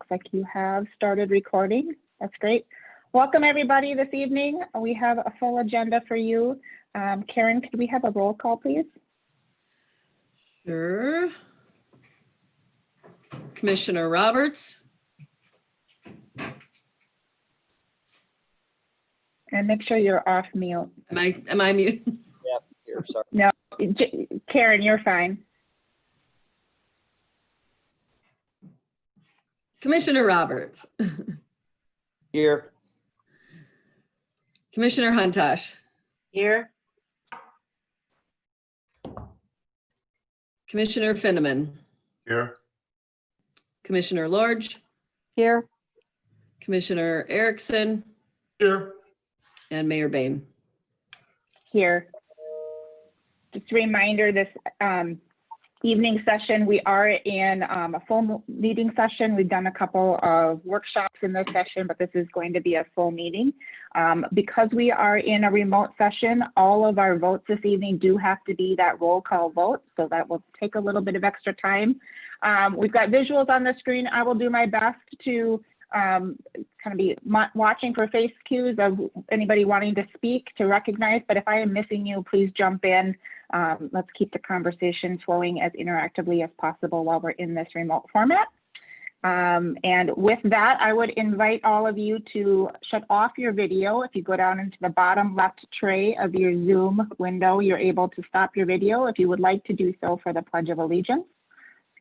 like you have started recording. That's great. Welcome everybody this evening. We have a full agenda for you. Karen, could we have a roll call, please? Sure. Commissioner Roberts. And make sure you're off mute. Am I mute? Yeah, here, sorry. No, Karen, you're fine. Commissioner Roberts. Here. Commissioner Huntosh. Here. Commissioner Finneman. Here. Commissioner Lorge. Here. Commissioner Erickson. Here. And Mayor Bain. Here. Just a reminder, this evening session, we are in a full meeting session. We've done a couple of workshops in this session, but this is going to be a full meeting. Because we are in a remote session, all of our votes this evening do have to be that roll call vote, so that will take a little bit of extra time. We've got visuals on the screen. I will do my best to kind of be watching for face cues of anybody wanting to speak to recognize, but if I am missing you, please jump in. Let's keep the conversation flowing as interactively as possible while we're in this remote format. And with that, I would invite all of you to shut off your video. If you go down into the bottom left tray of your Zoom window, you're able to stop your video if you would like to do so for the Pledge of Allegiance.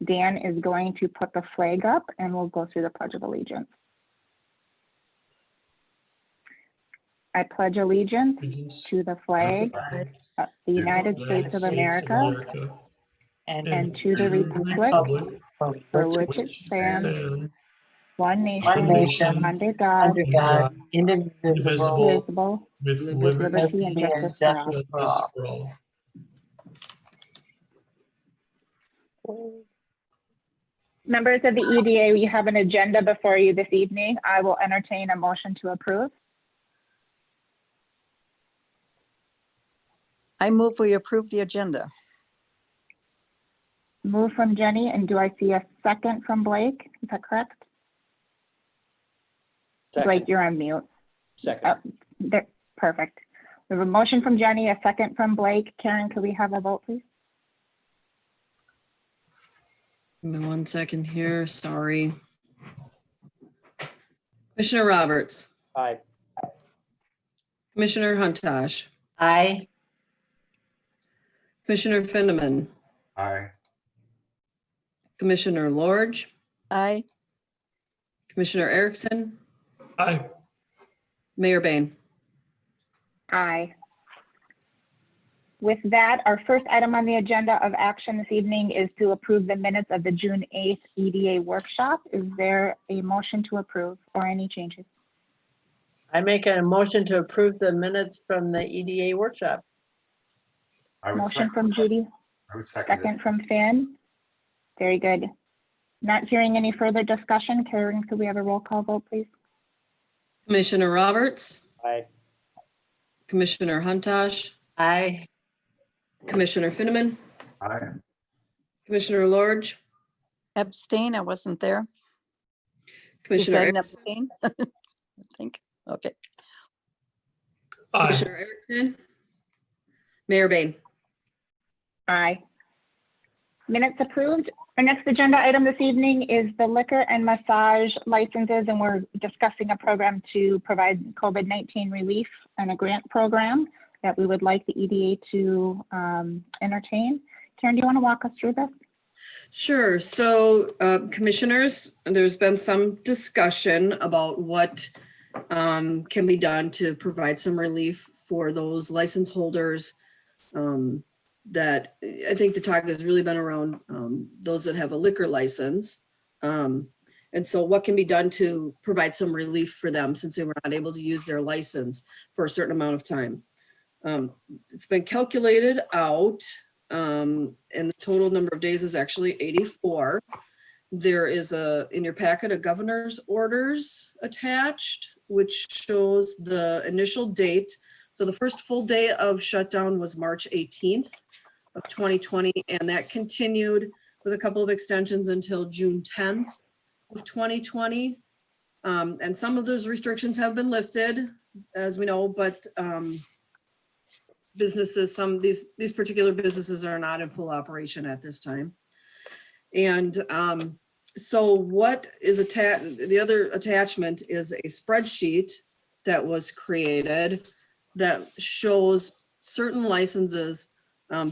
Dan is going to put the flag up and we'll go through the Pledge of Allegiance. I pledge allegiance to the flag of the United States of America and to the republic for which it stands, one nation, under God, indivisible, with liberty and justice for all. Members of the EDA, you have an agenda before you this evening. I will entertain a motion to approve. I move we approve the agenda. Move from Jenny, and do I see a second from Blake? Is that correct? Second. Blake, you're on mute. Second. Perfect. We have a motion from Jenny, a second from Blake. Karen, could we have a vote, please? Give me 1 second here. Sorry. Commissioner Roberts. Aye. Commissioner Huntosh. Aye. Commissioner Finneman. Aye. Commissioner Lorge. Aye. Commissioner Erickson. Aye. Mayor Bain. Aye. With that, our first item on the agenda of action this evening is to approve the minutes of the June 8th EDA workshop. Is there a motion to approve or any changes? I make a motion to approve the minutes from the EDA workshop. Motion from Judy, I would second from Finn. Very good. Not hearing any further discussion. Karen, could we have a roll call vote, please? Commissioner Roberts. Aye. Commissioner Huntosh. Aye. Commissioner Finneman. Aye. Commissioner Lorge. Abstain, I wasn't there. Is Commissioner that an abstain? I think, okay. Commissioner Erickson. Mayor Bain. Aye. Minutes approved. Our next agenda item this evening is the liquor and massage licenses, and we're discussing a program to provide COVID-19 relief and a grant program that we would like the EDA to entertain. Karen, do you want to walk us through this? Sure. So commissioners, there's been some discussion about what can be done to provide some relief for those license holders that I think the talk has really been around those that have a liquor license. And so what can be done to provide some relief for them since they were not able to use their license for a certain amount of time. It's been calculated out and the total number of days is actually 84. There is in your packet, a governor's orders attached, which shows the initial date. So the first full day of shutdown was March 18th of 2020, and that continued with a couple of extensions until June 10th of 2020. And some of those restrictions have been lifted, as we know, but businesses, these particular businesses are not in full operation at this time. And so what is the other attachment is a spreadsheet that was created that shows certain licenses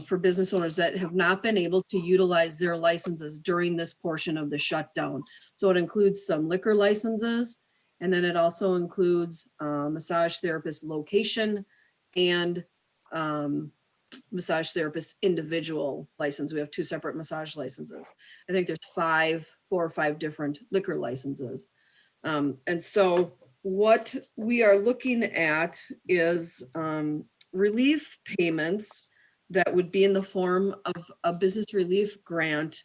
for business owners that have not been able to utilize their licenses during this portion of the shutdown. So it includes some liquor licenses, and then it also includes massage therapist location and massage therapist individual license. We have 2 separate massage licenses. I think there's 4 or 5 different liquor licenses. And so what we are looking at is relief payments that would be in the form of a business relief grant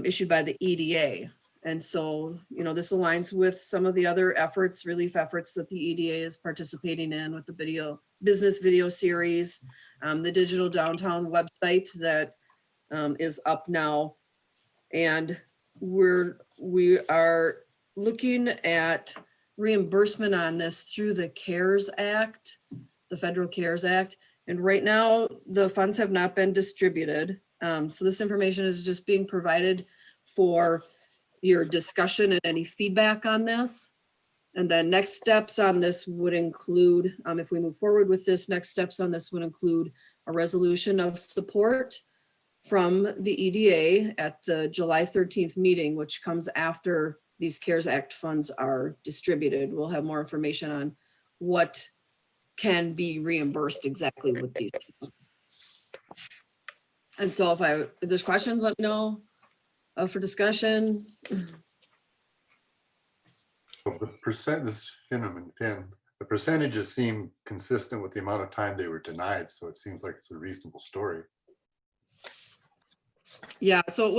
issued by the EDA. And so, you know, this aligns with some of the other efforts, relief efforts that the EDA is participating in with the business video series, the digital downtown website that is up now. And we are looking at reimbursement on this through the CARES Act, the Federal CARES Act. And right now, the funds have not been distributed. So this information is just being provided for your discussion and any feedback on this. And then next steps on this would include, if we move forward with this, next steps on this would include a resolution of support from the EDA at the July 13th meeting, which comes after these CARES Act funds are distributed. We'll have more information on what can be reimbursed exactly with these funds. And so if there's questions, let me know for discussion. So the the percentages seem consistent with the amount of time they were denied. So it seems like it's a reasonable story. Yeah, so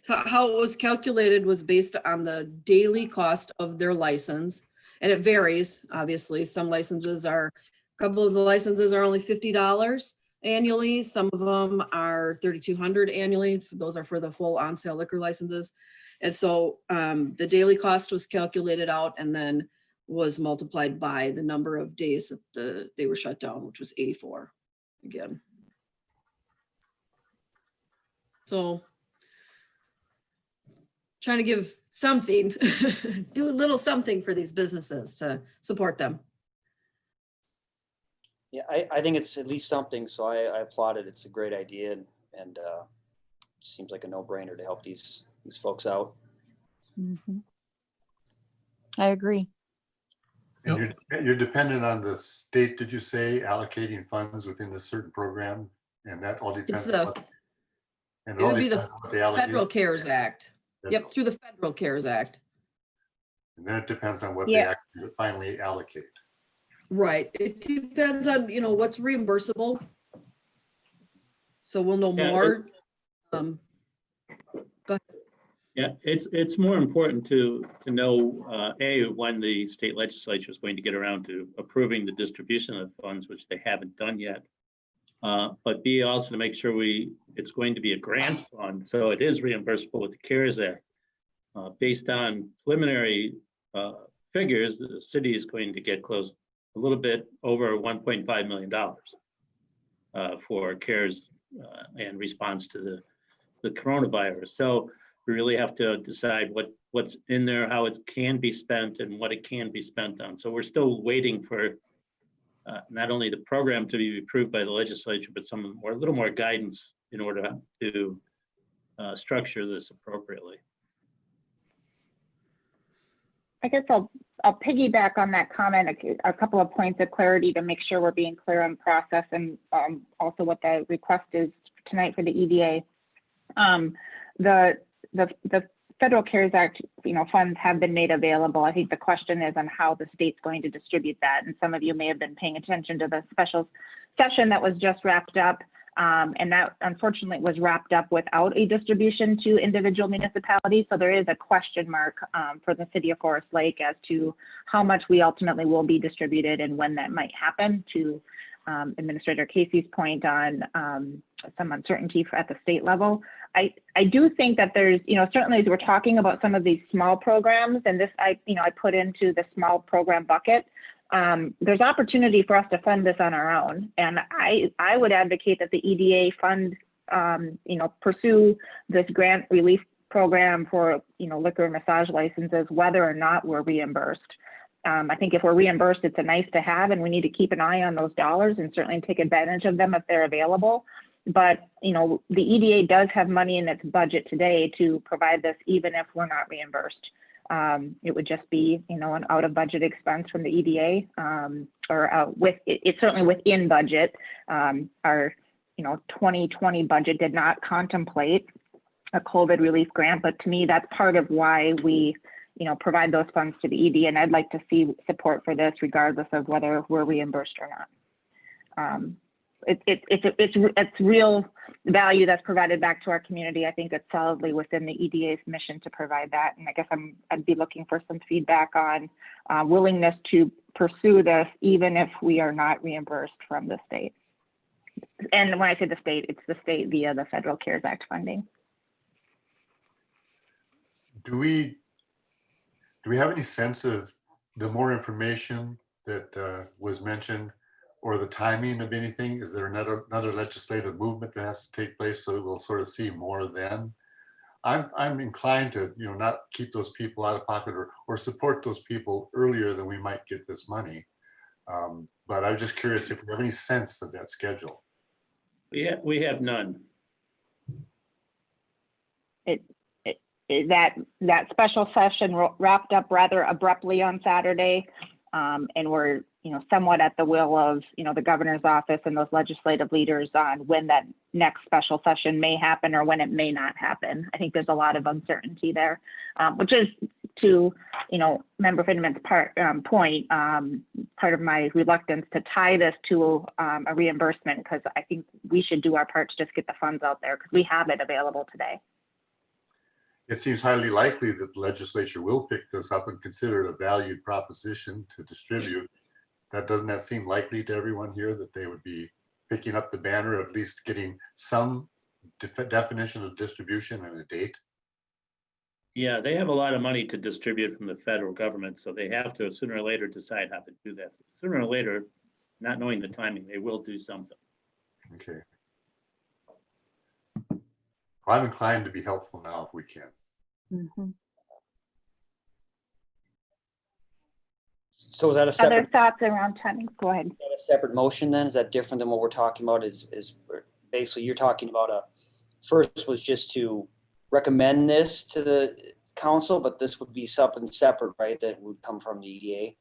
how it was calculated was based on the daily cost of their license. And it varies, obviously. A couple of the licenses are only $50 annually. Some of them are $3,200 annually. Those are for the full on-sale liquor licenses. And so the daily cost was calculated out and then was multiplied by the number of days that they were shut down, which was 84 again. So trying to give something, do a little something for these businesses to support them. Yeah, I think it's at least something, so I applaud it. It's a great idea, and seems like a no-brainer to help these folks out. Mhm. I agree. And you're dependent on the state, did you say, allocating funds within this certain program? And that all depends on what, and It would be the what they allocate. Federal CARES Act. Yep, through the Federal CARES Act. And then it depends on what Yeah. they actually finally allocate. Right. It depends on, what's reimbursable. So we'll know Yeah, more. Yeah, it's more important to know, A, when the state legislature is going to get around to approving the distribution of funds, which they haven't done yet. But B, also to make sure it's going to be a grant fund, so it is reimbursable with the CARES Act. Based on preliminary figures, the city is going to get close a little bit over $1.5 million for CARES and response to the coronavirus. So we really have to decide what's in there, how it can be spent, and what it can be spent on. So we're still waiting for not only the program to be approved by the legislature, but a little more guidance in order to structure this appropriately. I guess I'll piggyback on that comment, a couple of points of clarity to make sure we're being clear on process and also what the request is tonight for the EDA. The Federal CARES Act, funds have been made available. I think the question is on how the state's going to distribute that. And some of you may have been paying attention to the special session that was just wrapped up. And that unfortunately was wrapped up without a distribution to individual municipalities. So there is a question mark for the city of Forest Lake as to how much we ultimately will be distributed and when that might happen. To Administrator Casey's point on some uncertainty at the state level. I do think that there's, certainly as we're talking about some of these small programs, and this I put into the small program bucket, there's opportunity for us to fund this on our own. And I would advocate that the EDA fund, pursue this grant relief program for, liquor and massage licenses, whether or not we're reimbursed. I think if we're reimbursed, it's a nice to have, and we need to keep an eye on those dollars and certainly take advantage of them if they're available. But, the EDA does have money in its budget today to provide this, even if we're not reimbursed. It would just be, an out of budget expense from the EDA, it's certainly within budget. Our, 2020 budget did not contemplate a COVID relief grant, but to me, that's part of why we, provide those funds to the EDA, and I'd like to see support for this regardless of whether we're reimbursed or not. It's real value that's provided back to our community. I think it's solidly within the EDA's mission to provide that. And I guess I'd be looking for some feedback on willingness to pursue this, even if we are not reimbursed from the state. And when I say the state, it's the state via the Federal CARES Act funding. Do we have any sense of the more information that was mentioned, or the timing of anything? Is there another legislative movement that has to take place so that we'll sort of see more then? I'm inclined to not keep those people out of pocket or support those people earlier than we might get this money. But I'm just curious if we have any sense of that schedule. We have none. That special session wrapped up rather abruptly on Saturday, and we're somewhat at the will of the governor's office and those legislative leaders on when that next special session may happen or when it may not happen. I think there's a lot of uncertainty there, which is to Member Finneman's point, part of my reluctance to tie this to a reimbursement, because I think we should do our part to just get the funds out there because we have it available today. It seems highly likely that the legislature will pick this up and consider it a valued proposition to distribute. Doesn't that seem likely to everyone here, that they would be picking up the banner, at least getting some definition of distribution and a date? Yeah, they have a lot of money to distribute from the federal government, so they have to sooner or later decide how to do that. So sooner or later, not knowing the timing, they will do something. Okay. I'm inclined to be helpful now if we can. Mm-hmm. So is that a Other separate, thoughts around timing? Go ahead. motion then? Is that different than what we're talking about? Is basically you're talking about first was just to recommend this to the council, but this would be something separate, right? That would come from the EDA.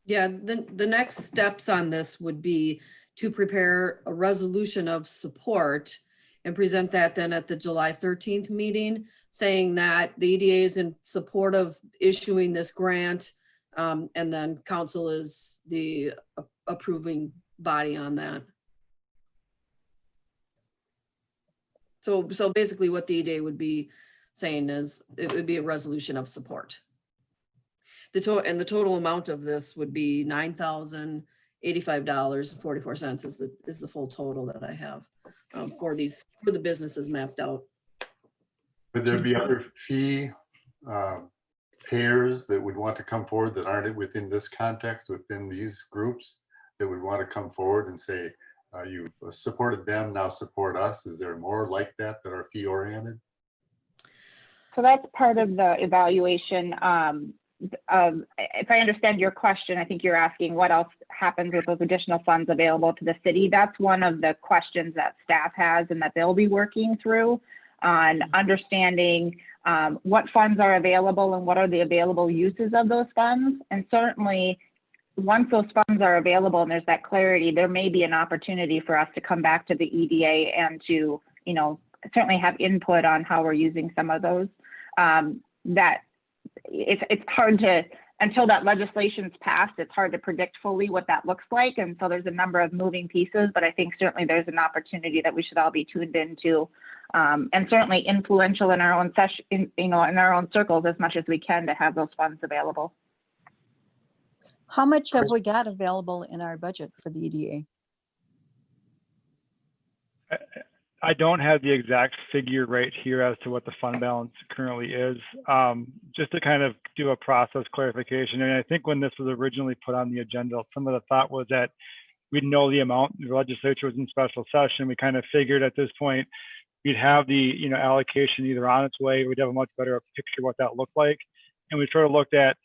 Yeah, the next steps on this would be to prepare a resolution of support and present that then at the July 13th meeting, saying that the EDA is in support of issuing this grant, and then council is the approving body on that. So basically what the EDA would be saying is it would be a resolution of support. The total amount of this would be $9,085.44 is the full total that I have for the businesses mapped out. Would there be other fee payers that would want to come forward that aren't within this context, within these groups, that would want to come forward and say, you've supported them, now support us? Is there more like that are fee oriented? So that's part of the evaluation. If I understand your question, I think you're asking what else happens with those additional funds available to the city. That's one of the questions that staff has and that they'll be working through on understanding what funds are available and what are the available uses of those funds. And certainly once those funds are available and there's that clarity, there may be an opportunity for us to come back to the EDA and to, certainly have input on how we're using some of those. It's hard to, until that legislation's passed, it's hard to predict fully what that looks like. And so there's a number of moving pieces, but I think certainly there's an opportunity that we should all be tuned into, and certainly influential in our own session, in our own circles as much as we can to have those funds available. How much have we got available in our budget for the EDA? I don't have the exact figure right here as to what the fund balance currently is. Just to kind of do a process clarification, and I think when this was originally put on the agenda, some of the thought was that we'd know the amount. The legislature was in special session. We kind of figured at this point we'd have the allocation either on its way, or we'd have a much better picture of what that looked like. And we sort of looked at,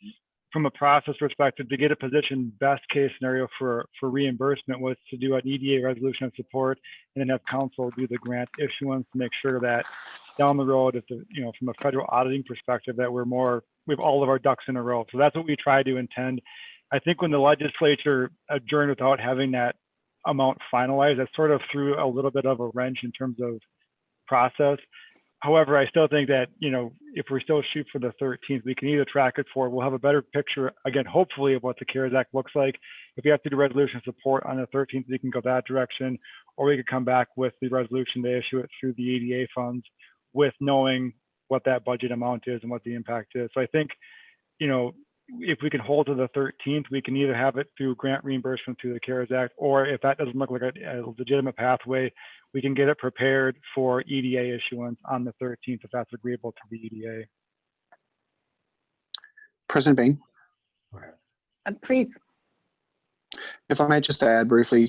from a process perspective, to get a position, best case scenario for reimbursement was to do an EDA resolution of support and then have council do the grant issuance to make sure that down the road, if from a federal auditing perspective, that we have all of our ducks in a row. So that's what we try to intend. I think when the legislature adjourned without having that amount finalized, that sort of threw a little bit of a wrench in terms of process. However, I still think that, if we still shoot for the 13th, we can either track it forward. We'll have a better picture, again, hopefully, of what the CARES Act looks like. If we have to do resolution support on the 13th, we can go that direction, or we could come back with the resolution to issue it through the EDA funds with knowing what that budget amount is and what the impact is. So I think, if we can hold to the 13th, we can either have it through grant reimbursement through the CARES Act, or if that doesn't look like a legitimate pathway, we can get it prepared for EDA issuance on the 13th, if that's agreeable to the EDA. President Bain, Please. if I might just add briefly,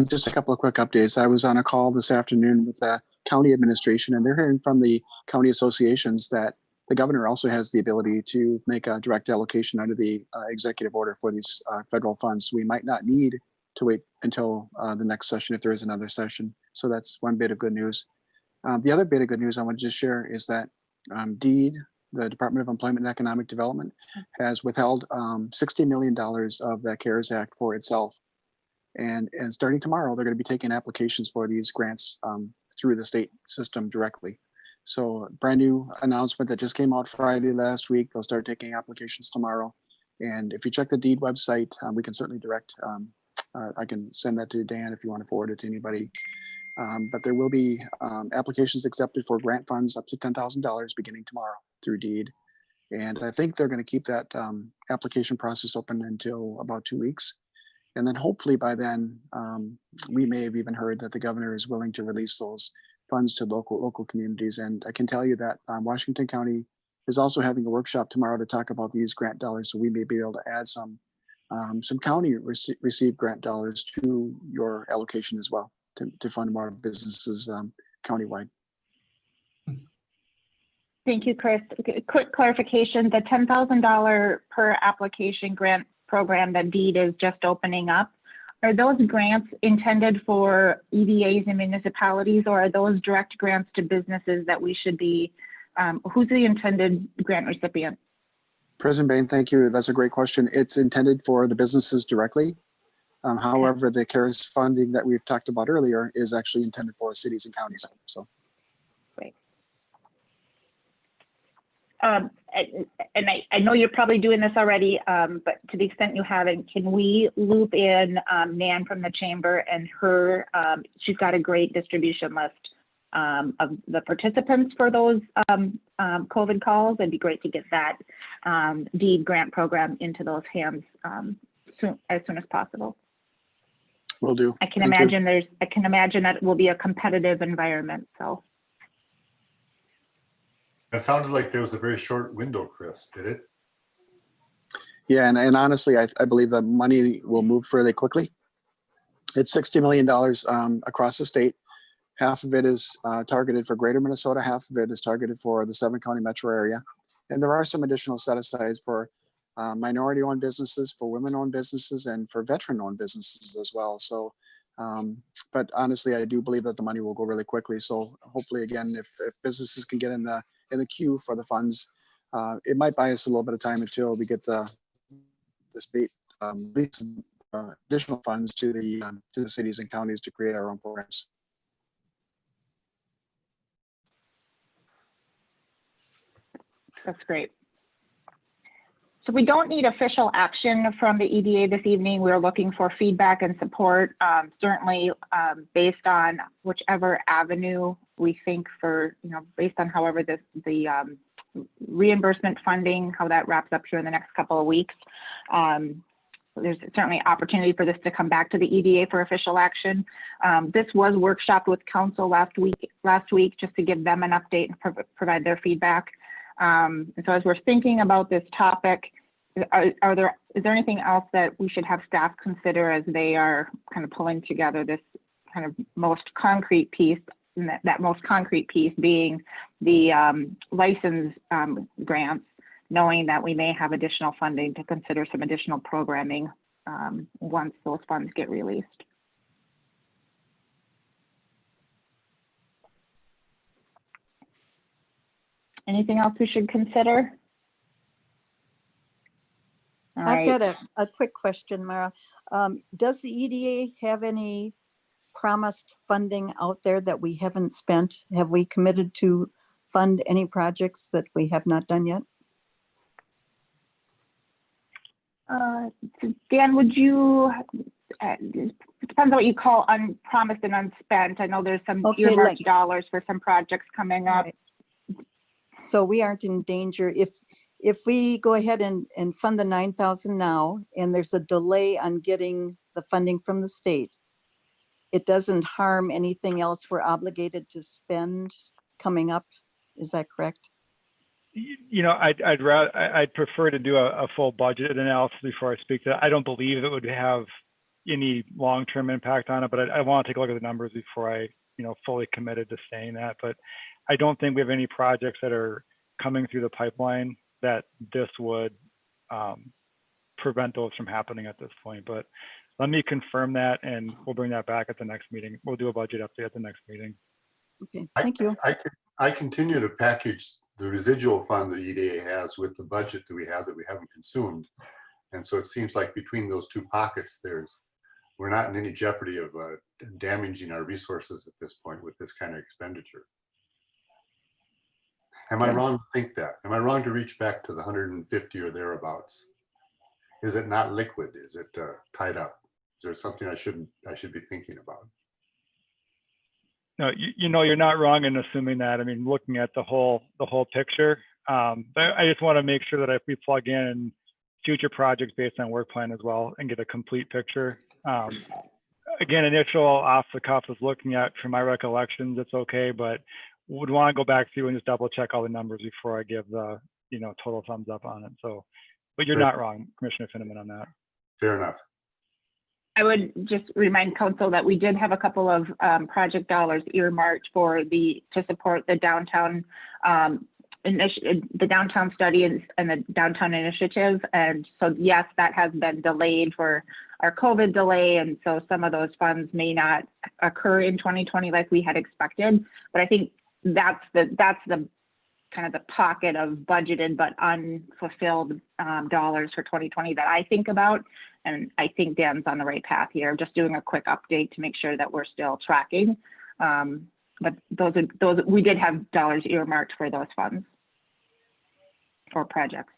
just a couple of quick updates. I was on a call this afternoon with the county administration, and they're hearing from the county associations that the governor also has the ability to make a direct allocation under the executive order for these federal funds. We might not need to wait until the next session if there is another session. So that's one bit of good news. The other bit of good news I want to just share is that DEED, the Department of Employment and Economic Development, has withheld $60 million of that CARES Act for itself. And starting tomorrow, they're going to be taking applications for these grants through the state system directly. So brand new announcement that just came out Friday last week. They'll start taking applications tomorrow. And if you check the DEED website, we can certainly direct, I can send that to Dan if you want to forward it to anybody. But there will be applications accepted for grant funds up to $10,000 beginning tomorrow through DEED. And I think they're going to keep that application process open until about 2 weeks. And then hopefully by then, we may have even heard that the governor is willing to release those funds to local communities. And I can tell you that Washington County is also having a workshop tomorrow to talk about these grant dollars. So we may be able to add some county received grant dollars to your allocation as well to fund more businesses countywide. Thank you, Chris. Quick clarification, the $10,000 per application grant program that DEED is just opening up, are those grants intended for EDAs and municipalities, or are those direct grants to businesses that we should be, who's the intended grant recipient? President Bain, thank you. That's a great question. It's intended for the businesses directly. However, the CARES funding that we've talked about earlier is actually intended for cities and counties. So, great. And I know you're probably doing this already, but to the extent you haven't, can we loop in Nan from the chamber and her? She's got a great distribution list of the participants for those COVID calls. It'd be great to get that DEED grant program into those hands as soon as possible. Will do. I can imagine that it will be a competitive environment. So. That sounded like there was a very short window, Chris, did it? Yeah, and honestly, I believe the money will move fairly quickly. It's $60 million across the state. Half of it is targeted for greater Minnesota, half of it is targeted for the 7-county metro area. And there are some additional set-asides for minority-owned businesses, for women-owned businesses, and for veteran-owned businesses as well. So, but honestly, I do believe that the money will go really quickly. So hopefully, again, if businesses can get in the queue for the funds, it might buy us a little bit of time until we get the state additional funds to the cities and counties to create our own programs. That's great. So we don't need official action from the EDA this evening. We're looking for feedback and support, certainly based on whichever avenue we think for, based on however the reimbursement funding, how that wraps up here in the next couple of weeks. there's certainly opportunity for this to come back to the EDA for official action. This was workshopped with council last week just to give them an update and provide their feedback. And so as we're thinking about this topic, is there anything else that we should have staff consider as they are kind of pulling together this kind of most concrete piece, and that most concrete piece being the license grants, knowing that we may have additional funding to consider some additional programming once those funds get released. Anything else we should consider? All I've right. got a quick question, Mara. Does the EDA have any promised funding out there that we haven't spent? Have we committed to fund any projects that we have not done yet? Dan, would you, it depends on what you call unpromised and unspent. I know there's some Okay, earmarked dollars for some projects coming up. Right. So we aren't in danger if we go ahead and fund the 9,000 now, and there's a delay on getting the funding from the state, it doesn't harm anything else we're obligated to spend coming up. Is that correct? You know, I'd prefer to do a full budget analysis before I speak to that. I don't believe it would have any long-term impact on it, but I want to take a look at the numbers before I, fully committed to saying that. But I don't think we have any projects that are coming through the pipeline that this would prevent those from happening at this point. But let me confirm that, and we'll bring that back at the next meeting. We'll do a budget update at the next meeting. Okay, thank you. I continue to package the residual fund that EDA has with the budget that we haven't consumed. And so it seems like between those two pockets, we're not in any jeopardy of damaging our resources at this point with this kind of expenditure. Am I wrong to think that? Am I wrong to reach back to the 150 or thereabouts? Is it not liquid? Is it tied up? Is there something I should be thinking about? No, you're not wrong in assuming that. I mean, looking at the whole picture, but I just want to make sure that if we plug in future projects based on work plan as well and get a complete picture. Again, initial off the cuff is looking at, from my recollections, it's okay, but would want to go back through and just double check all the numbers before I give the total thumbs up on it. So, but you're not wrong, Commissioner Finneman, on that. Fair enough. I would just remind council that we did have a couple of project dollars earmarked to support the downtown study and the downtown initiative. And so, yes, that has been delayed for our COVID delay. And so some of those funds may not occur in 2020 like we had expected. But I think that's the kind of the pocket of budgeted but unfulfilled dollars for 2020 that I think about. And I think Dan's on the right path here. Just doing a quick update to make sure that we're still tracking. But those we did have dollars earmarked for those funds for projects.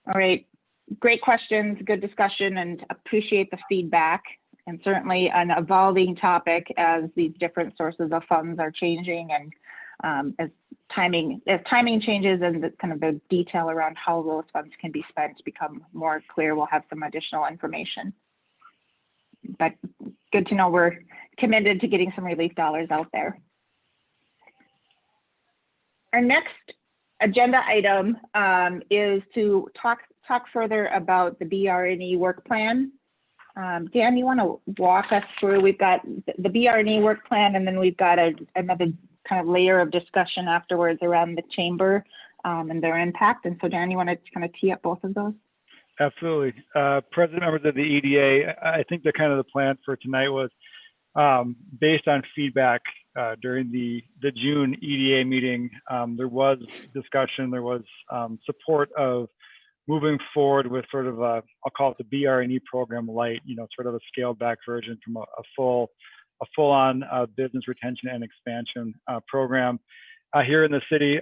All right, great questions, good discussion, and appreciate the feedback. And certainly an evolving topic as these different sources of funds are changing, and as timing changes and the detail around how those funds can be spent become more clear, we'll have some additional information. But good to know we're committed to getting some relief dollars out there. Our next agenda item is to talk further about the BR&E work plan. Dan, you want to walk us through? We've got the BR&E work plan, and then we've got another kind of layer of discussion afterwards around the chamber and their impact. And so, Dan, you want to kind of tee up both of those? Absolutely. President, members of the EDA, I think the plan for tonight was based on feedback during the June EDA meeting. There was discussion, there was support of moving forward with sort of I'll call it the BR&E program light, sort of a scaled back version from a full-on business retention and expansion program here in the city.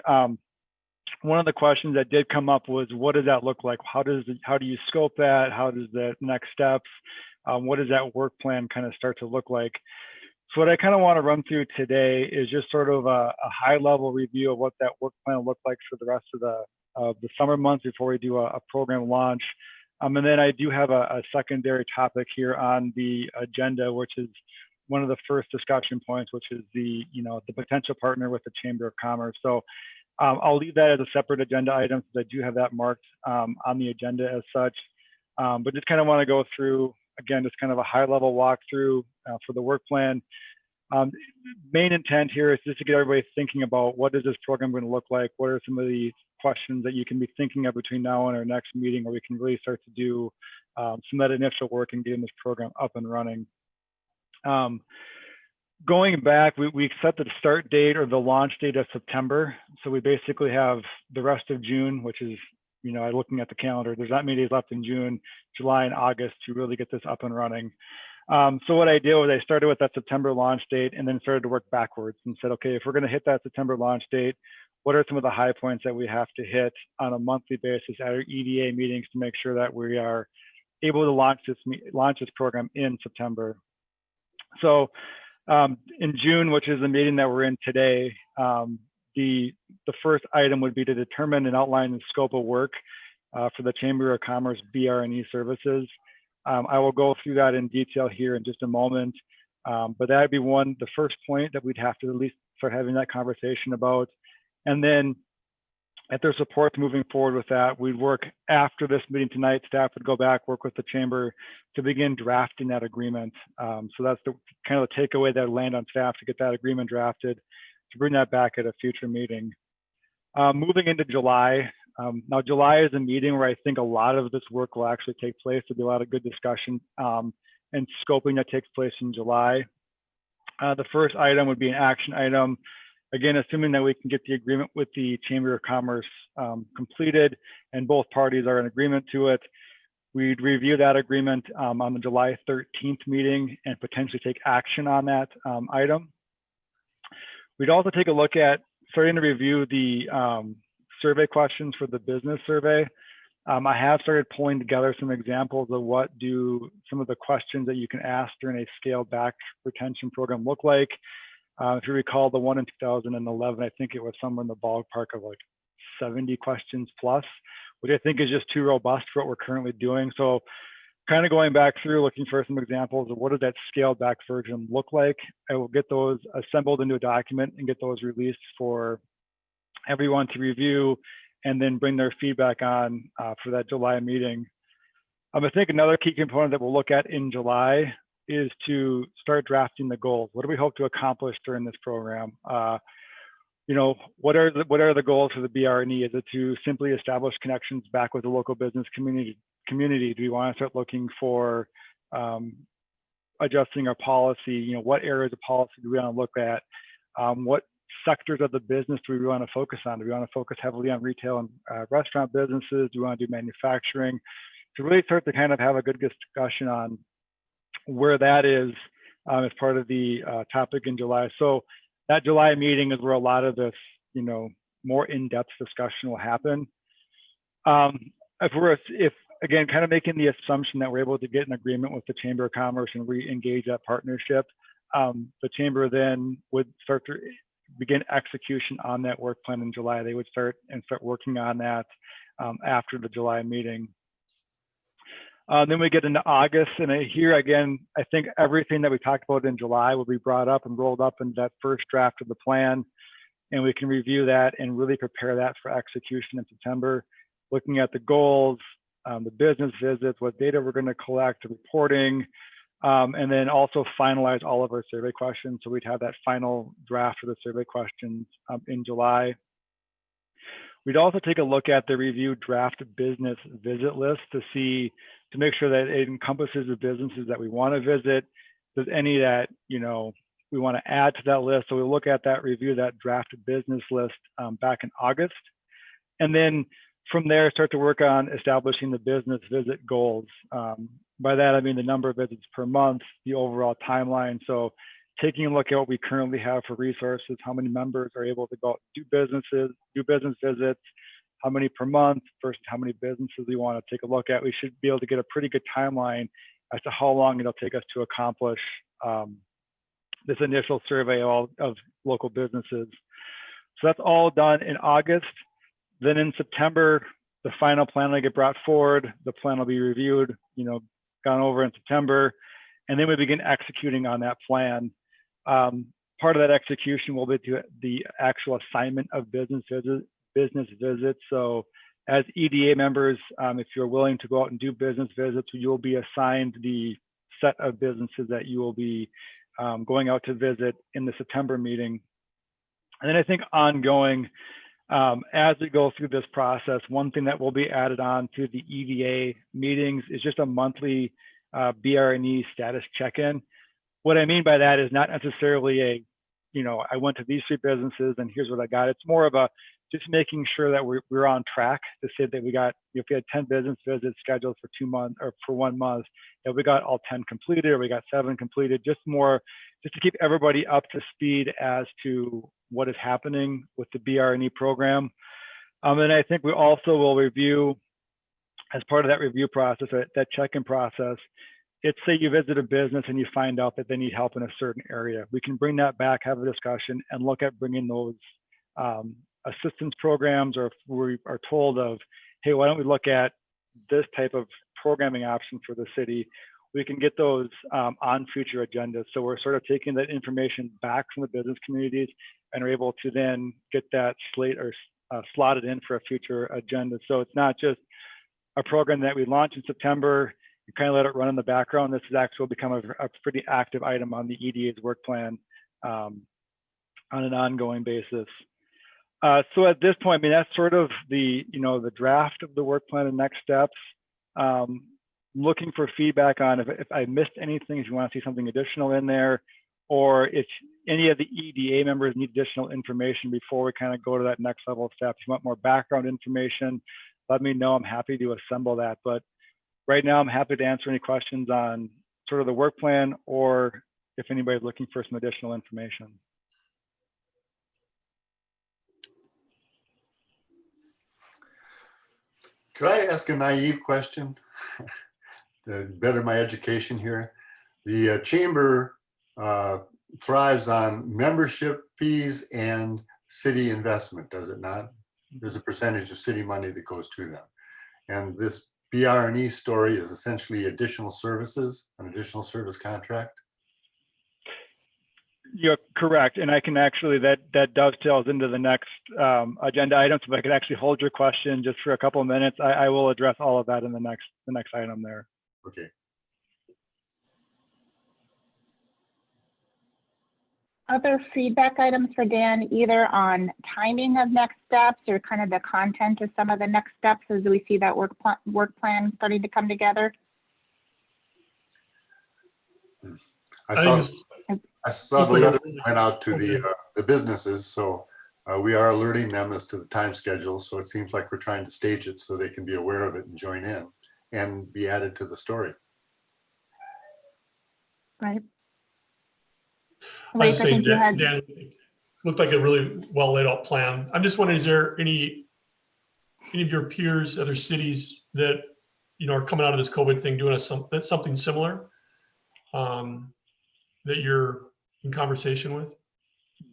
One of the questions that did come up was, what does that look like? How do you scope that? How does the next steps? What does that work plan kind of start to look like? So what I kind of want to run through today is just sort of a high level review of what that work plan will look like for the rest of the summer months before we do a program launch. And then I do have a secondary topic here on the agenda, which is one of the first discussion points, which is the potential partner with the Chamber of Commerce. So I'll leave that as a separate agenda item because I do have that marked on the agenda as such. But just kind of want to go through, again, just kind of a high level walkthrough for the work plan. Main intent here is just to get everybody thinking about what is this program going to look like? What are some of the questions that you can be thinking of between now and our next meeting where we can really start to do some of that initial work and getting this program up and running. Going back, we set the start date or the launch date of September. So we basically have the rest of June, which is, looking at the calendar, there's not many days left in June, July, and August to really get this up and running. So what I did was I started with that September launch date and then started to work backwards and said, okay, if we're going to hit that September launch date, what are some of the high points that we have to hit on a monthly basis at our EDA meetings to make sure that we are able to launch this program in September. So in June, which is the meeting that we're in today, the first item would be to determine and outline the scope of work for the Chamber of Commerce BR&E services. I will go through that in detail here in just a moment, but that would be the first point that we'd have to at least start having that conversation about. And then if there's support moving forward with that, we'd work after this meeting tonight, staff would go back, work with the Chamber to begin drafting that agreement. So that's the kind of the takeaway that would land on staff to get that agreement drafted, to bring that back at a future meeting. Moving into July, now July is a meeting where I think a lot of this work will actually take place. There'll be a lot of good discussion and scoping that takes place in July. The first item would be an action item. Again, assuming that we can get the agreement with the Chamber of Commerce completed and both parties are in agreement to it, we'd review that agreement on the July 13th meeting and potentially take action on that item. We'd also take a look at starting to review the survey questions for the business survey. I have started pulling together some examples of what do some of the questions that you can ask during a scaled back retention program look like. If you recall the one in 2011, I think it was somewhere in the ballpark of like 70 questions plus, which I think is just too robust for what we're currently doing. So kind of going back through, looking for some examples of what does that scaled back version look like. I will get those assembled into a document and get those released for everyone to review and then bring their feedback on for that July meeting. I think another key component that we'll look at in July is to start drafting the goals. What do we hope to accomplish during this program? What are the goals for the BR&E? Is it to simply establish connections back with the local business community? Do we want to start looking for adjusting our policy? What areas of policy do we want to look at? What sectors of the business do we want to focus on? Do we want to focus heavily on retail and restaurant businesses? Do we want to do manufacturing? To really start to kind of have a good discussion on where that is as part of the topic in July. So that July meeting is where a lot of this, more in-depth discussion will happen. If again, kind of making the assumption that we're able to get an agreement with the Chamber of Commerce and re-engage that partnership, the Chamber then would start to begin execution on that work plan in July. They would start working on that after the July meeting. Then we get into August, and here again, I think everything that we talked about in July will be brought up and rolled up into that first draft of the plan, and we can review that and really prepare that for execution in September, looking at the goals, the business visits, what data we're going to collect, the reporting, and then also finalize all of our survey questions. So we'd have that final draft of the survey questions in July. We'd also take a look at the review draft business visit list to make sure that it encompasses the businesses that we want to visit. There's any that, we want to add to that list. So we'll look at that, review that draft business list back in August. And then from there, start to work on establishing the business visit goals. By that, I mean the number of visits per month, the overall timeline. So taking a look at what we currently have for resources, how many members are able to go out and do business visits, how many per month versus how many businesses we want to take a look at. We should be able to get a pretty good timeline as to how long it'll take us to accomplish this initial survey of local businesses. So that's all done in August. Then in September, the final plan will get brought forward. The plan will be reviewed, gone over in September, and then we begin executing on that plan. Part of that execution will be to the actual assignment of business visits. So as EDA members, if you're willing to go out and do business visits, you'll be assigned the set of businesses that you will be going out to visit in the September meeting. And then I think ongoing, as we go through this process, one thing that will be added on to the EDA meetings is just a monthly BRNE status check-in. What I mean by that is not necessarily I went to these 3 businesses and here's what I got. It's more of a just making sure that we're on track to say that we got, if we had 10 business visits scheduled for 2 months or for 1 month, that we got all 10 completed or we got 7 completed, just to keep everybody up to speed as to what is happening with the BRNE program. And I think we also will review, as part of that review process, that check-in process, it's say you visit a business and you find out that they need help in a certain area. We can bring that back, have a discussion, and look at bringing those assistance programs, or if we are told of, hey, why don't we look at this type of programming option for the city, we can get those on future agendas. So we're sort of taking that information back from the business communities and are able to then get that slotted in for a future agenda. So it's not just a program that we launch in September, you kind of let it run in the background. This has actually become a pretty active item on the EDA's work plan on an ongoing basis. So at this point, that's sort of the draft of the work plan and next steps. Looking for feedback on if I missed anything, if you want to see something additional in there, or if any of the EDA members need additional information before we kind of go to that next level of steps. If you want more background information, let me know. I'm happy to assemble that. But right now, I'm happy to answer any questions on sort of the work plan, or if anybody's looking for some additional information. Could I ask a naive question to better my education here? The chamber thrives on membership fees and city investment, does it not? There's a percentage of city money that goes to them. And this BRNE story is essentially additional services, an additional service contract. You're correct, and I can actually, that dovetails into the next agenda item. So if I could actually hold your question just for a couple of minutes, I will address all of that in the next item there. Okay. Other feedback items for Dan, either on timing of next steps or kind of the content of some of the next steps as we see that work plan starting to come together? I saw the letter went out to the businesses, so we are alerting them as to the time schedule. So it seems like we're trying to stage it so they can be aware of it and join in and be added to the story. Right. I say, Dan, looked like a really well laid out plan. I'm just wondering, is there any of your peers, other cities that are coming out of this COVID thing doing something similar that you're in conversation with?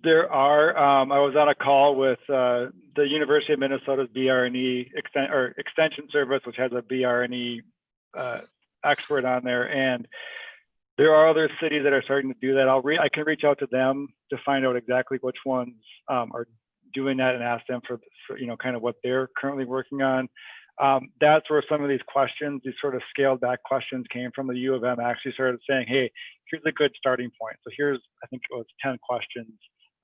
There are. I was on a call with the University of Minnesota's BRNE extension service, which has a BRNE expert on there, and there are other cities that are starting to do that. I can reach out to them to find out exactly which ones are doing that and ask them for kind of what they're currently working on. That's where some of these questions, these sort of scaled back questions, came from. The U of M actually started saying, hey, here's a good starting point. So here's, I think it was 10 questions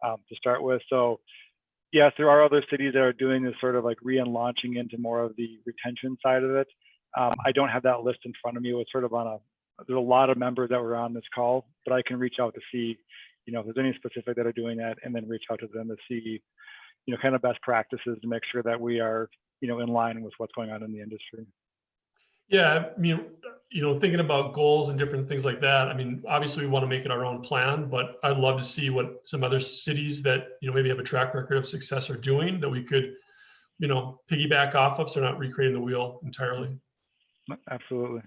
to start with. So yes, there are other cities that are doing this sort of like launching into more of the retention side of it. I don't have that list in front of me. It was sort of there's a lot of members that were on this call, but I can reach out to see, if there's any specific that are doing that, and then reach out to them to see, kind of best practices to make sure that we are, in line with what's going on in the industry. Yeah, I mean, thinking about goals and different things like that. I mean, obviously we want to make it our own plan, but I'd love to see what some other cities that, maybe have a track record of success are doing that we could, piggyback off of, so we're not recreating the wheel entirely. Absolutely.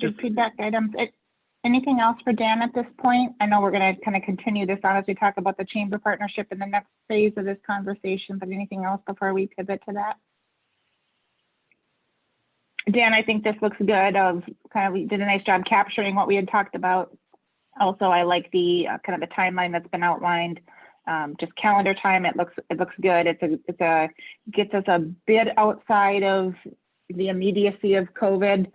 Good feedback items. Anything else for Dan at this point? I know we're going to kind of continue this on as we talk about the chamber partnership in the next phase of this conversation, but anything else before we pivot to that? Dan, I think this looks good. We did a nice job capturing what we had talked about. Also, I like the kind of the timeline that's been outlined. Just calendar time, it looks good. It gets us a bit outside of the immediacy of COVID,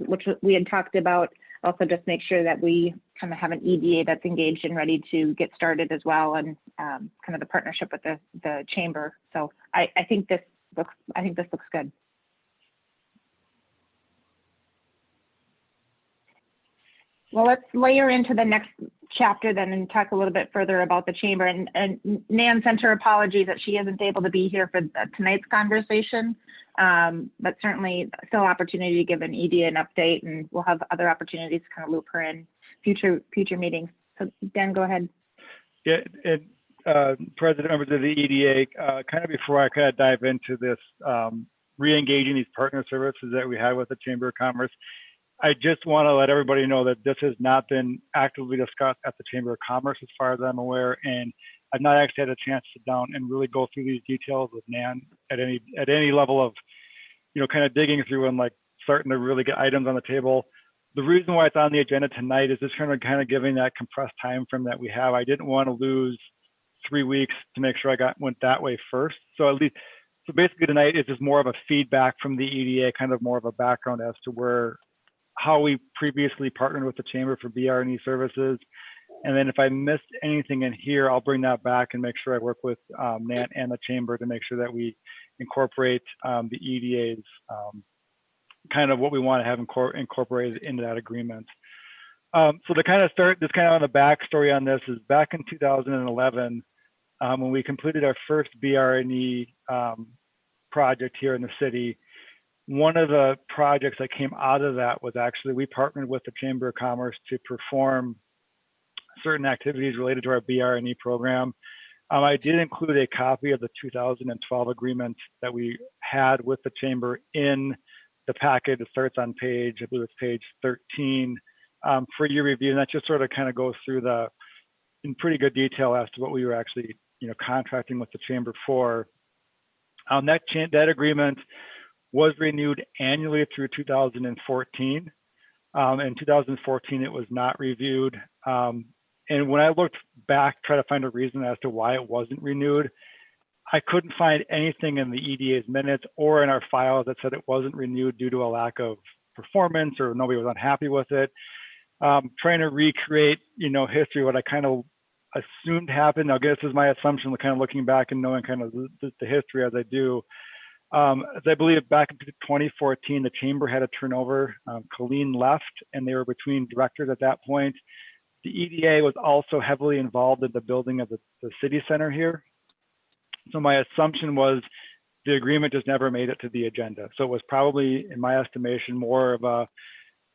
which we had talked about. Also, just make sure that we kind of have an EDA that's engaged and ready to get started as well, and kind of the partnership with the chamber. So I think this looks good. Well, let's layer into the next chapter then and talk a little bit further about the chamber. And Nan sent her apologies that she isn't able to be here for tonight's conversation, but certainly still opportunity to give an EDA an update, and we'll have other opportunities to kind of loop her in future meetings. So Dan, go ahead. Yeah, and President, members of the EDA, kind of before I kind of dive into this, re-engaging these partner services that we have with the Chamber of Commerce, I just want to let everybody know that this has not been actively discussed at the Chamber of Commerce as far as I'm aware, and I've not actually had a chance to sit down and really go through these details with Nan at any level of, kind of digging through and like starting to really get items on the table. The reason why it's on the agenda tonight is just kind of giving that compressed time frame that we have. I didn't want to lose 3 weeks to make sure went that way first. So basically tonight is just more of a feedback from the EDA, kind of more of a background as to how we previously partnered with the Chamber for BR&E services. And then if I missed anything in here, I'll bring that back and make sure I work with Nan and the Chamber to make sure that we incorporate the EDA's kind of what we want to have incorporated into that agreement. So to kind of start, this kind of on the backstory on this is back in 2011, when we completed our first BR&E project here in the city. One of the projects that came out of that was actually we partnered with the Chamber of Commerce to perform certain activities related to our BR&E program. I did include a copy of the 2012 agreement that we had with the Chamber in the packet. It starts on I believe it's page 13 for your review. And that just sort of kind of goes through in pretty good detail as to what we were actually, contracting with the Chamber for. That agreement was renewed annually through 2014. In 2014, it was not reviewed. And when I looked back, try to find a reason as to why it wasn't renewed, I couldn't find anything in the EDA's minutes or in our files that said it wasn't renewed due to a lack of performance or nobody was unhappy with it. Trying to recreate, history, what I kind of assumed happened. I guess this is my assumption, kind of looking back and knowing kind of the history as I do. As I believe back in 2014, the Chamber had a turnover. Colleen left, and they were between directors at that point. The EDA was also heavily involved in the building of the city center here. So my assumption was the agreement just never made it to the agenda. So it was probably, in my estimation, more of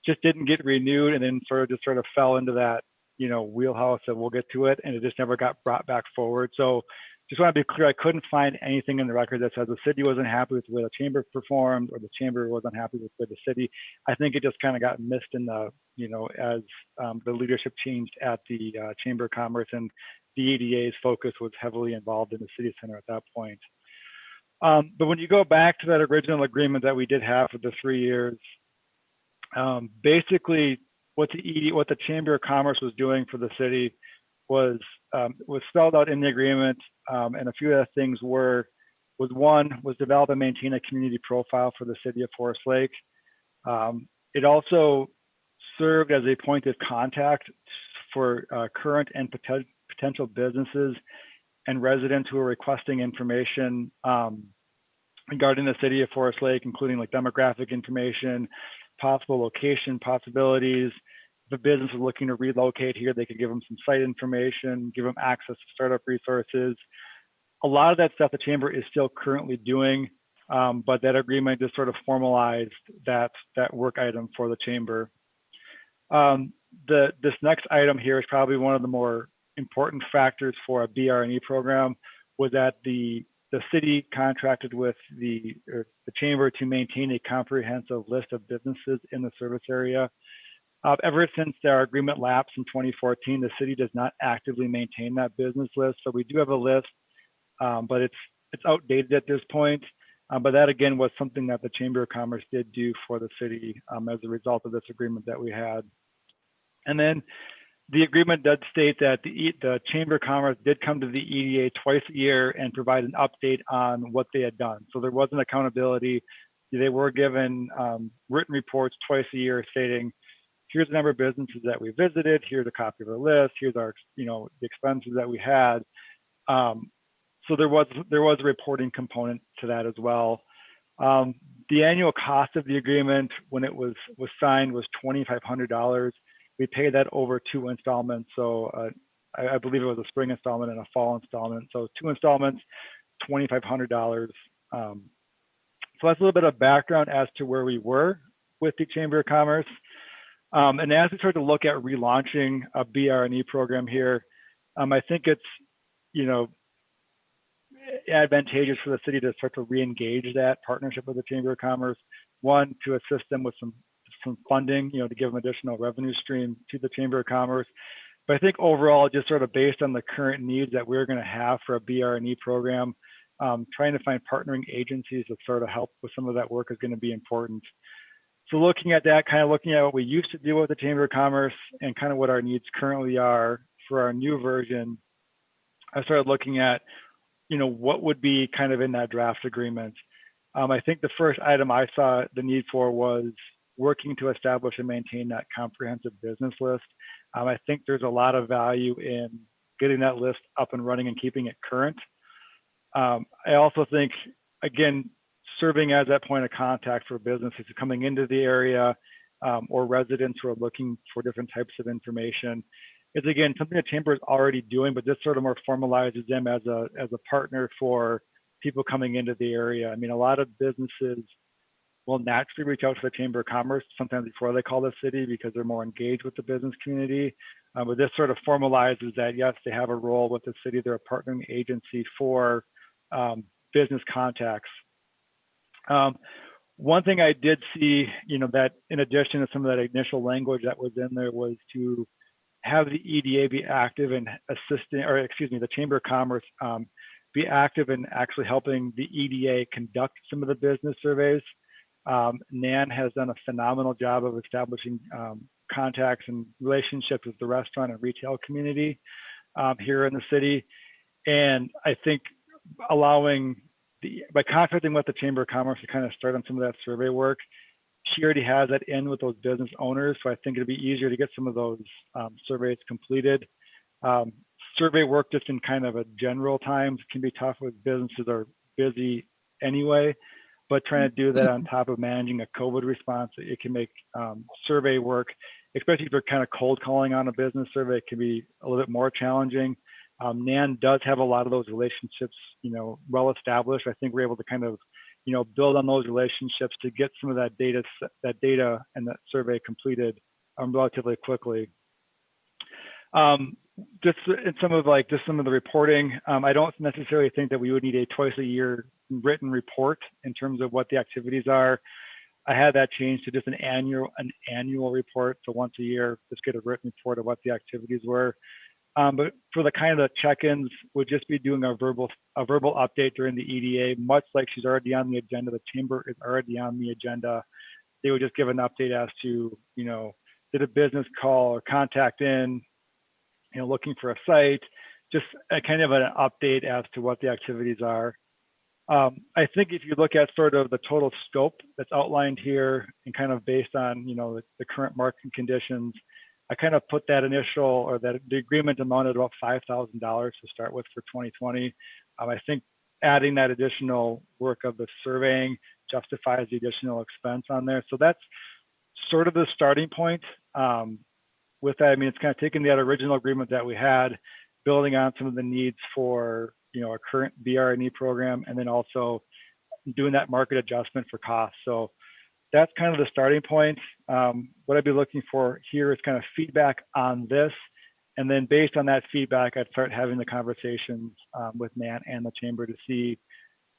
just didn't get renewed and then sort of fell into that, wheelhouse that we'll get to it, and it just never got brought back forward. So just want to be clear, I couldn't find anything in the record that says the city wasn't happy with the way the Chamber performed or the Chamber wasn't happy with the city. I think it just kind of got missed in the, as the leadership changed at the Chamber of Commerce, and the EDA's focus was heavily involved in the city center at that point. But when you go back to that original agreement that we did have for the 3 years, basically what the Chamber of Commerce was doing for the city was spelled out in the agreement, and a few of the things was develop and maintain a community profile for the city of Forest Lake. It also served as a point of contact for current and potential businesses and residents who are requesting information regarding the city of Forest Lake, including like demographic information, possible location possibilities. If a business is looking to relocate here, they could give them some site information, give them access to startup resources. A lot of that stuff the Chamber is still currently doing, but that agreement just sort of formalized that work item for the Chamber. This next item here is probably one of the more important factors for a BR&E program, was that the the city contracted with the chamber to maintain a comprehensive list of businesses in the service area. Ever since our agreement lapsed in 2014, the city does not actively maintain that business list. So we do have a list, but it's outdated at this point. But that again was something that the Chamber of Commerce did do for the city as a result of this agreement that we had. And then the agreement does state that the Chamber of Commerce did come to the EDA twice a year and provide an update on what they had done. So there was an accountability. They were given written reports twice a year stating, here's the number of businesses that we visited, here's a copy of our list, here's our, the expenses that we had. So there was a reporting component to that as well. The annual cost of the agreement when it was signed was $2,500. We paid that over 2 installments. So I believe it was a spring installment and a fall installment. So 2 installments, $2,500. So that's a little bit of background as to where we were with the Chamber of Commerce. And as we start to look at relaunching a BR&E program here, I think it's, advantageous for the city to start to re-engage that partnership with the Chamber of Commerce. One, to assist them with some funding, to give them additional revenue stream to the Chamber of Commerce. But I think overall, just sort of based on the current needs that we're going to have for a BR&E program, trying to find partnering agencies to sort of help with some of that work is going to be important. So looking at that, kind of looking at what we used to do with the Chamber of Commerce and kind of what our needs currently are for our new version, I started looking at, what would be kind of in that draft agreement. I think the first item I saw the need for was working to establish and maintain that comprehensive business list. I think there's a lot of value in getting that list up and running and keeping it current. I also think, again, serving as that point of contact for businesses coming into the area or residents who are looking for different types of information is, again, something the Chamber is already doing, but this sort of more formalizes them as a partner for people coming into the area. I mean, a lot of businesses will naturally reach out to the Chamber of Commerce sometimes before they call the city because they're more engaged with the business community. But this sort of formalizes that, yes, they have a role with the city. They're a partnering agency for business contacts. One thing I did see, that in addition to some of that initial language that was in there was to have the EDA be active in assisting, or excuse me, the Chamber of Commerce be active in actually helping the EDA conduct some of the business surveys. Nan has done a phenomenal job of establishing contacts and relationships with the restaurant and retail community here in the city. And I think by contracting with the Chamber of Commerce to kind of start on some of that survey work, she already has that in with those business owners. So I think it'd be easier to get some of those surveys completed. Survey work just in kind of a general times can be tough with businesses are busy anyway, but trying to do that on top of managing a COVID response, it can make survey work, especially if you're kind of cold calling on a business survey, it can be a little bit more challenging. Nan does have a lot of those relationships, well established. I think we're able to kind of, build on those relationships to get some of that data and that survey completed relatively quickly. Just in some of the reporting, I don't necessarily think that we would need a twice a year written report in terms of what the activities are. I had that changed to just an annual report. So once a year, just get a written report of what the activities were. But for the kind of the check-ins, would just be doing a verbal update during the EDA, much like she's already on the agenda. The Chamber is already on the agenda. They would just give an update as to, did a business call or contact in, looking for a site, just a kind of an update as to what the activities are. I think if you look at sort of the total scope that's outlined here and kind of based on, the current market conditions, I kind of put that the agreement amounted about $5,000 to start with for 2020. I think adding that additional work of the surveying justifies the additional expense on there. So that's sort of the starting point. With that, I mean, it's kind of taking that original agreement that we had, building on some of the needs for, our current BR&E program, and then also doing that market adjustment for costs. So that's kind of the starting point. What I'd be looking for here is kind of feedback on this. And then based on that feedback, I'd start having the conversations with Nan and the Chamber to see,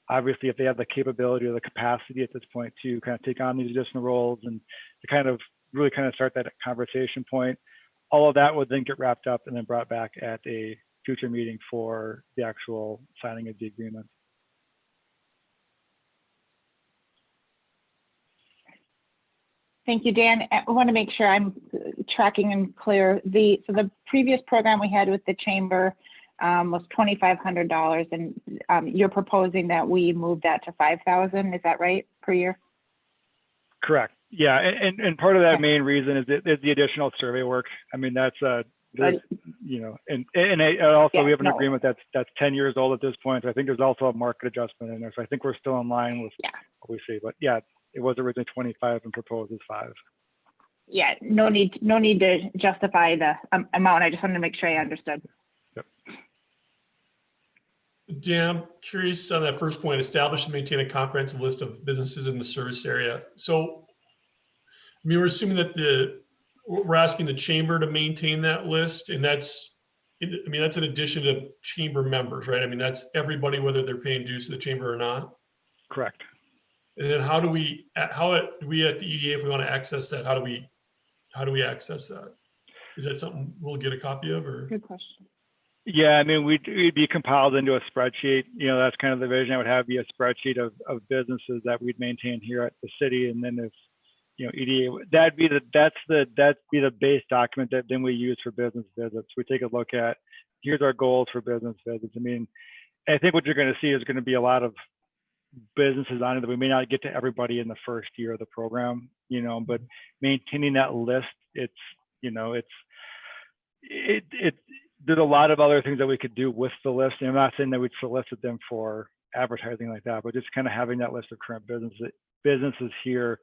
obviously if they have the capability or the capacity at this point to kind of take on these additional roles and to kind of really kind of start that conversation point. All of that would then get wrapped up and then brought back at a future meeting for the actual signing of the agreement. Thank you, Dan. I want to make sure I'm tracking and clear. So the previous program we had with the chamber was $2,500, and you're proposing that we move that to $5,000. Is that right, per year? Correct. Yeah, and part of that main reason is the additional survey work. I mean, that's you know, and also we have an agreement that's 10 years old at this point. So I think there's also a market adjustment in there. So I think we're still in line with what we see. But yeah, it was originally 25 and proposed as 5. Yeah, no need to justify the amount. I just wanted to make sure I understood. Yep. Dan, I'm curious on that first point, establish and maintain a comprehensive list of businesses in the service area. So, I mean, we're assuming that we're asking the chamber to maintain that list, and that's in addition to chamber members, right? I mean, that's everybody, whether they're paying dues to the chamber or not. Correct. And then how do we at the EDA, if we want to access that, how do we access that? Is that something we'll get a copy of, or? Good question. Yeah, I mean, we'd be compiled into a spreadsheet. You know, that's kind of the vision. I would have be a spreadsheet of businesses that we'd maintain here at the city, and then if you know EDA, that'd be the base document that then we use for business visits. We take a look at here's our goals for business visits. I mean, I think what you're going to see is going to be a lot of businesses on it that we may not get to everybody in the first year of the program, you know, but maintaining that list, there's a lot of other things that we could do with the list. And I'm not saying that we'd solicit them for advertising like that, but just kind of having that list of current businesses here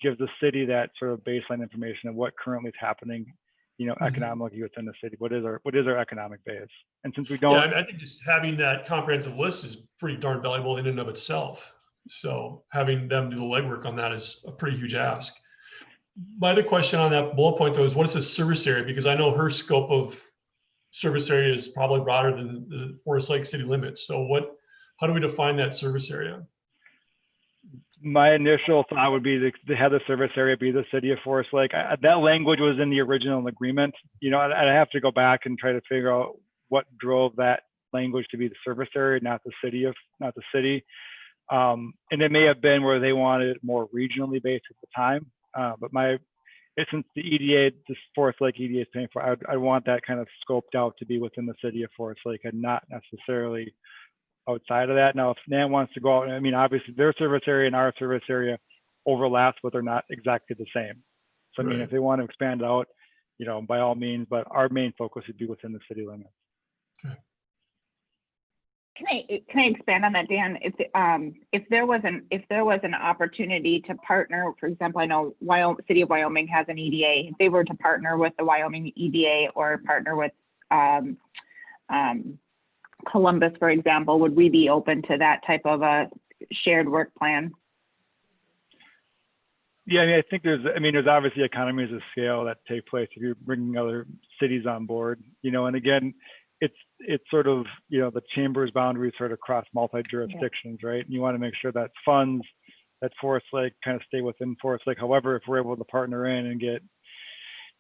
gives the city that sort of baseline information of what currently is happening, you know, economically within the city. What is our economic base? And since we don't, I think just having that comprehensive list is pretty darn valuable in and of itself. So having them do the legwork on that is a pretty huge ask. My other question on that bullet point though is, what is the service area? Because I know her scope of service area is probably broader than the Forest Lake city limits. So how do we define that service area? my initial thought would be to have the service area be the city of Forest Lake. That language was in the original agreement. You know, I'd have to go back and try to figure out what drove that language to be the service area, not the city. And it may have been where they wanted it more regionally based at the time. But since the EDA, this Forest Lake EDA is paying for, I want that kind of scoped out to be within the city of Forest Lake and not necessarily outside of that. Now, if Nan wants to go out, I mean, obviously their service area and our service area overlaps, but they're not exactly the same. So, I mean, if they want to expand out, you know, by all means, but our main focus would be within the city limits. Okay. Can I expand on that, Dan? If there was an opportunity to partner, for example, I know City of Wyoming has an EDA. If they were to partner with the Wyoming EDA or partner with Columbus, for example, would we be open to that type of a shared work plan? Yeah, I mean, I think there's obviously economies of scale that take place if you're bringing other cities on board, you know, and again, it's sort of, you know, the chamber's boundaries sort of cross multi-jurisdictions, right? And you want to make sure that funds that Forest Lake kind of stay within Forest Lake. However, if we're able to partner in and get,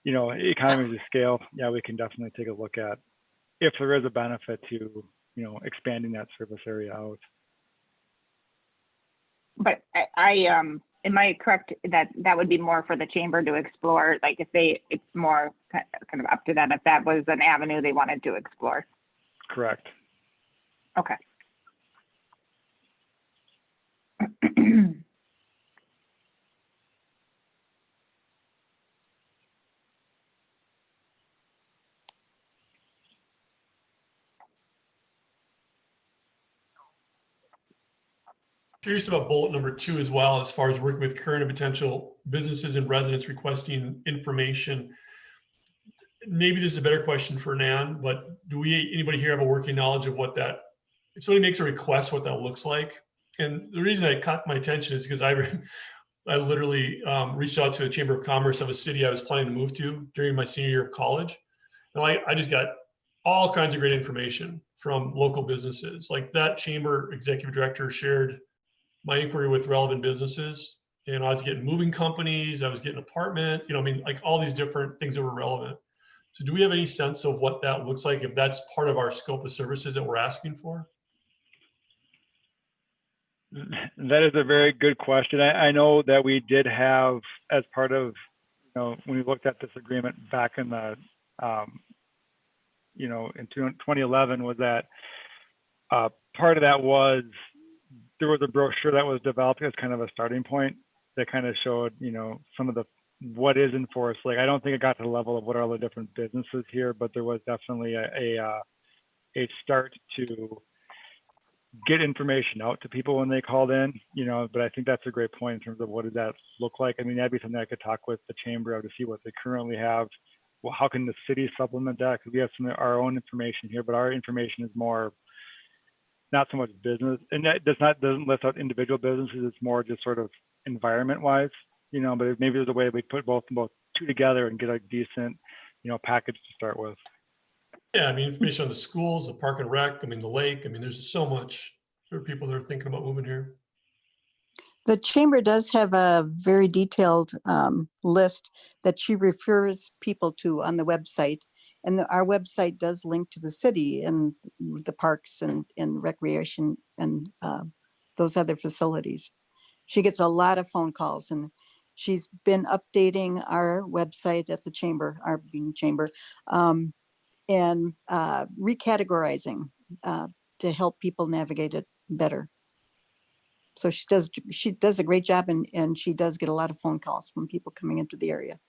you know, economies of scale, yeah, we can definitely take a look at if there is a benefit to, you know, expanding that service area out. But am I correct that would be more for the chamber to explore? Like it's more kind of up to them if that was an avenue they wanted to explore. Correct. Okay. Curious about bullet number 2 as well, as far as working with current and potential businesses and residents requesting information. Maybe this is a better question for Nan, but anybody here have a working knowledge of what that, if somebody makes a request, what that looks like? And the reason that caught my attention is because I literally reached out to a Chamber of Commerce of a city I was planning to move to during my senior year of college. And I just got all kinds of great information from local businesses. Like that chamber executive director shared my inquiry with relevant businesses. And I was getting moving companies, I was getting apartment, I mean, like all these different things that were relevant. So do we have any sense of what that looks like, if that's part of our scope of services that we're asking for? That is a very good question. I know that we did have, as part of, when we looked at this agreement back in the, in 2011, was that part of that was there was a brochure that was developed as kind of a starting point that kind of showed, some of the what is enforced. Like, I don't think it got to the level of what are all the different businesses here, but there was definitely a start to get information out to people when they called in, but I think that's a great point in terms of what does that look like. I mean, that'd be something I could talk with the chamber of to see what they currently have. Well, how can the city supplement that? Because we have some of our own information here, but our information is more, not so much business, and that doesn't list out individual businesses. It's more just sort of environment wise, but maybe there's a way we put both two together and get a decent, package to start with. Yeah, I mean, information on the schools, the park and rec, I mean, the lake, I mean, there's so much for people that are thinking about moving here. The chamber does have a very detailed list that she refers people to on the website. And our website does link to the city and the parks and recreation and those other facilities. She gets a lot of phone calls, and she's been updating our website at the chamber, our being chamber, and recategorizing to help people navigate it better. So she does a great job, and she does get a lot of phone calls from people coming into the area.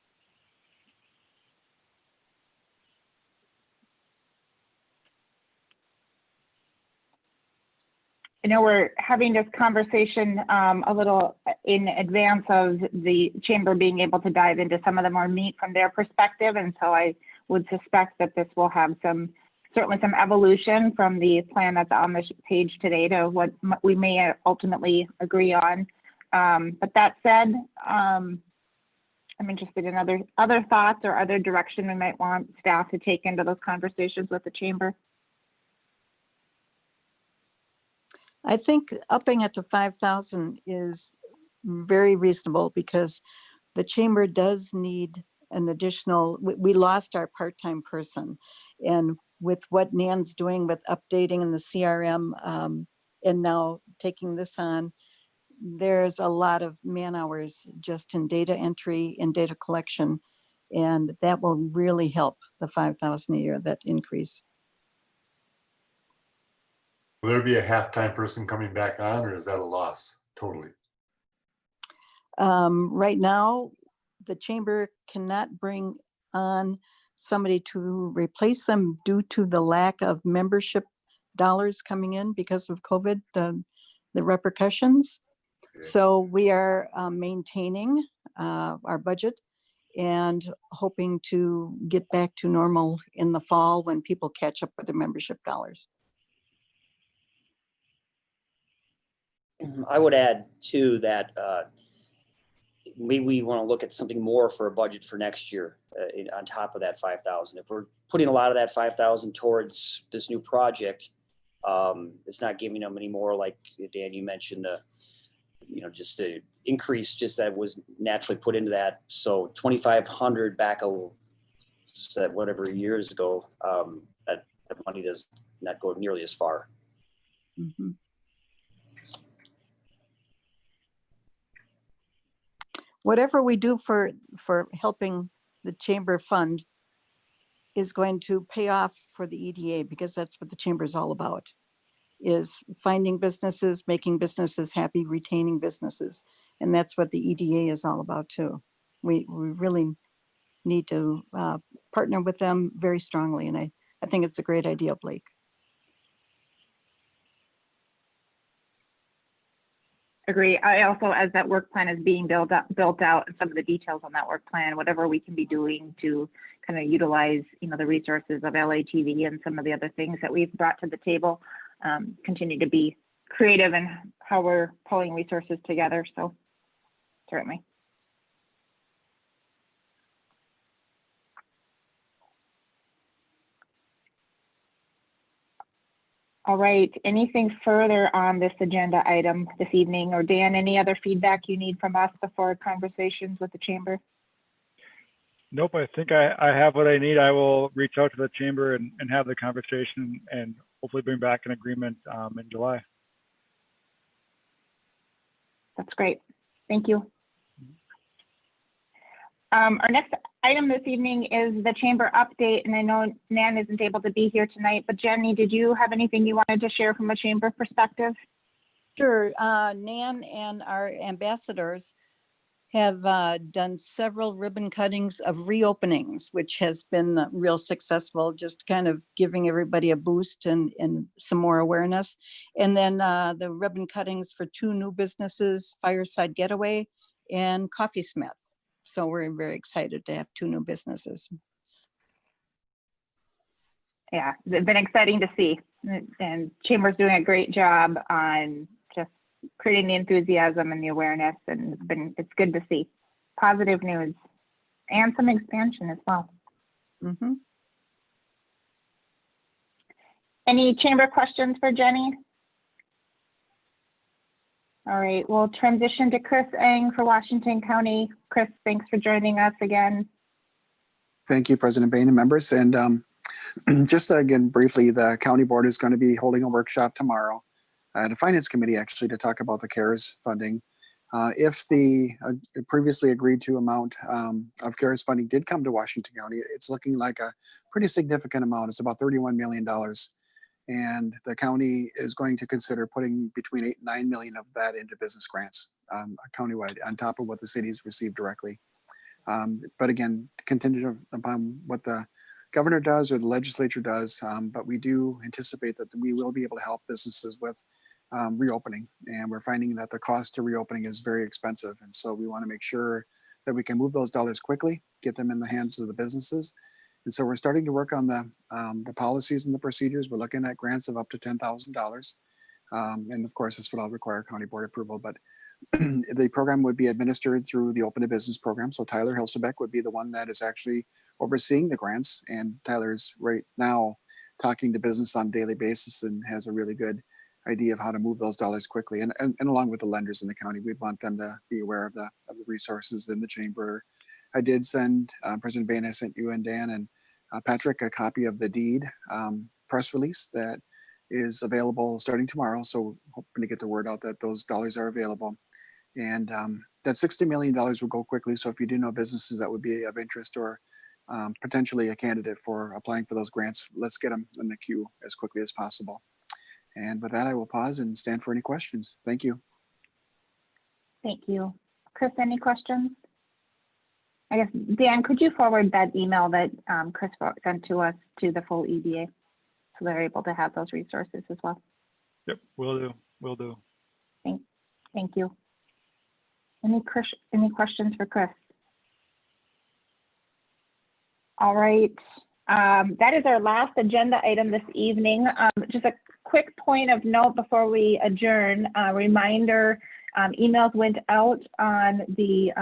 I know we're having this conversation a little in advance of the chamber being able to dive into some of the more meat from their perspective. And so I would suspect that this will have certainly some evolution from the plan that's on this page today to what we may ultimately agree on. But that said, I'm interested in other thoughts or other direction we might want staff to take into those conversations with the chamber. I think upping it to 5,000 is very reasonable because the chamber does need an additional, we lost our part-time person. And with what Nan's doing with updating in the CRM and now taking this on, there's a lot of man hours just in data entry and data collection. And that will really help the 5,000 a year, that increase. Will there be a half-time person coming back on, or is that a loss totally? Right now, the chamber cannot bring on somebody to replace them due to the lack of membership dollars coming in because of COVID, the repercussions. Okay. So we are maintaining our budget and hoping to get back to normal in the fall when people catch up with their membership dollars. I would add too that maybe we want to look at something more for a budget for next year on top of that 5,000. If we're putting a lot of that 5,000 towards this new project, it's not giving them any more, like Dan, you mentioned, just the increase just that was naturally put into that. So 2,500 back whatever years ago, that money does not go nearly as far. Mm-hmm. Whatever we do for helping the chamber fund is going to pay off for the EDA, because that's what the chamber is all about, is finding businesses, making businesses happy, retaining businesses. And that's what the EDA is all about too. We really need to partner with them very strongly. And I think it's a great idea, Blake. Agree. I also, as that work plan is being built out, and some of the details on that work plan, whatever we can be doing to kind of utilize, the resources of LATV and some of the other things that we've brought to the table, continue to be creative in how we're pulling resources together. So certainly. All right, anything further on this agenda item this evening? Or Dan, any other feedback you need from us before conversations with the chamber? Nope, I think I have what I need. I will reach out to the chamber and have the conversation and hopefully bring back an agreement in July. That's great. Thank you. Our next item this evening is the chamber update, and I know Nan isn't able to be here tonight, but Jenny, did you have anything you wanted to share from a chamber perspective? Sure. Nan and our ambassadors have done several ribbon cuttings of reopenings, which has been real successful, just kind of giving everybody a boost and some more awareness. And then the ribbon cuttings for 2 new businesses, Fireside Getaway and Coffee Smith. So we're very excited to have 2 new businesses. Yeah, it's been exciting to see, and Chamber's doing a great job on just creating the enthusiasm and the awareness, and it's good to see positive news and some expansion as well. Mm-hmm. Any chamber questions for Jenny? All right, we'll transition to Chris Eng for Washington County. Chris, thanks for joining us again. Thank you, President Bain and members. And just again, briefly, the county board is going to be holding a workshop tomorrow at a finance committee actually to talk about the CARES funding. If the previously agreed to amount of CARES funding did come to Washington County, it's looking like a pretty significant amount. It's about $31 million. And the county is going to consider putting between 8 and 9 million of that into business grants countywide on top of what the cities receive directly. But again, contingent upon what the governor does or the legislature does, but we do anticipate that we will be able to help businesses with reopening. And we're finding that the cost to reopening is very expensive. And so we want to make sure that we can move those dollars quickly, get them in the hands of the businesses. And so we're starting to work on the policies and the procedures. We're looking at grants of up to $10,000. And of course, this would all require county board approval, but the program would be administered through the Open to Business program. So Tyler Hilsebeck would be the one that is actually overseeing the grants. And Tyler is right now talking to business on a daily basis and has a really good idea of how to move those dollars quickly. And along with the lenders in the county, we'd want them to be aware of the resources in the chamber. I did send President Bain, I sent you and Dan and Patrick a copy of the deed press release that is available starting tomorrow. So hoping to get the word out that those dollars are available. And that $60 million will go quickly. So if you do know businesses that would be of interest or potentially a candidate for applying for those grants, let's get them in the queue as quickly as possible. And with that, I will pause and stand for any questions. Thank you. Thank you. Chris, any questions? I guess, Dan, could you forward that email that Chris sent to us to the full EDA so they're able to have those resources as well? Yep, will do. Will do. Thank you. Any questions for Chris? All right. That is our last agenda item this evening. Just a quick point of note before we adjourn. A reminder, emails went out on the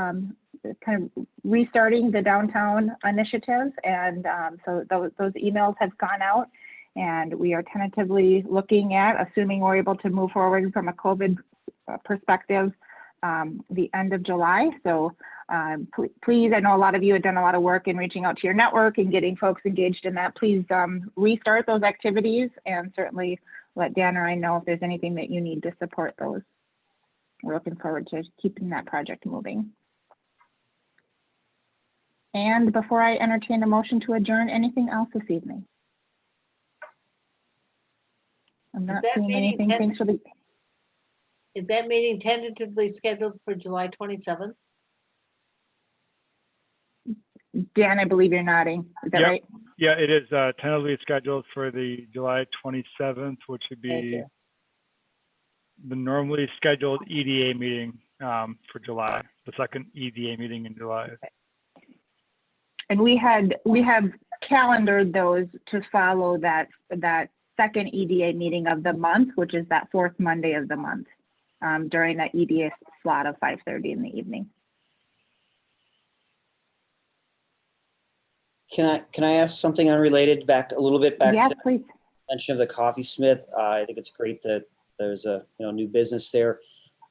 kind of restarting the downtown initiative, and so those emails have gone out, and we are tentatively looking at, assuming we're able to move forward from a COVID perspective, the end of July. So please, I know a lot of you have done a lot of work in reaching out to your network and getting folks engaged in that. Please restart those activities, and certainly let Dan or I know if there's anything that you need to support those. We're looking forward to keeping that project moving. And before I entertain a motion to adjourn, anything else this evening? I'm not seeing anything. Thanks for the. Is that meeting tentatively scheduled for July 27th? Dan, I believe you're nodding. Is that right? Yeah, it is tentatively scheduled for the July 27th, which would be the normally scheduled EDA meeting for July, the second EDA meeting in July. And we have calendared those to follow that second EDA meeting of the month, which is that fourth Monday of the month, during that EDA slot of 5:30 in the evening. Can I ask something unrelated a little bit back yes, to please. mention of the Coffee Smith. I think it's great that there's a, new business there.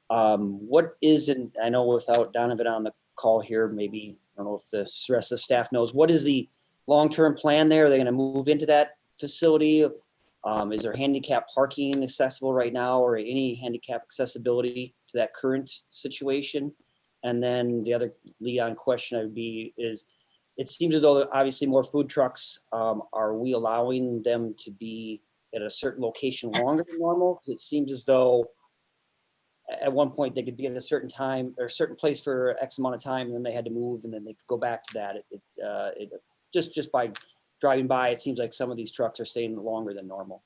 What is, and I know without Donovan on the call here, maybe, I don't know if the rest of the staff knows, what is the long-term plan there? Are they going to move into that facility? Is there handicap parking accessible right now, or any handicap accessibility to that current situation? And then the other lead-on question would be is, it seems as though obviously more food trucks, are we allowing them to be at a certain location longer than normal? 'Cause it seems as though at one point they could be at a certain time or a certain place for X amount of time, and then they had to move, and then they could go back to that. Just by driving by, it seems like some of these trucks are staying longer than normal.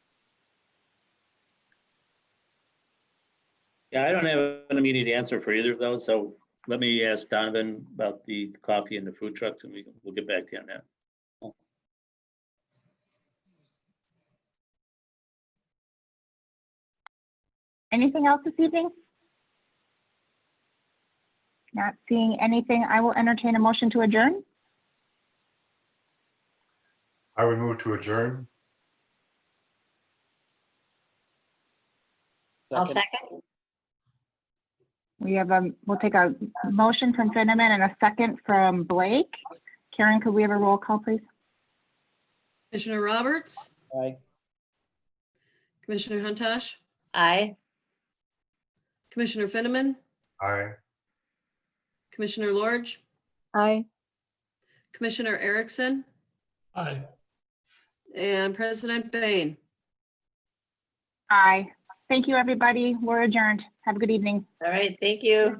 Yeah, I don't have an immediate answer for either of those, so let me ask Donovan about the coffee and the food trucks, and we'll get back to you on that. Anything else this evening? Not seeing anything. I will entertain a motion to adjourn. I would move to adjourn. I'll second. We'll take a motion from Finneman and a second from Blake. Karen, could we have a roll call, please? Commissioner Roberts, Aye. Commissioner Huntash, Aye. Commissioner Finneman, Aye. Commissioner Lorge, Aye. Commissioner Erickson, Aye. and President Bain. Aye. Thank you, everybody. We're adjourned. Have a good evening. All right, thank you.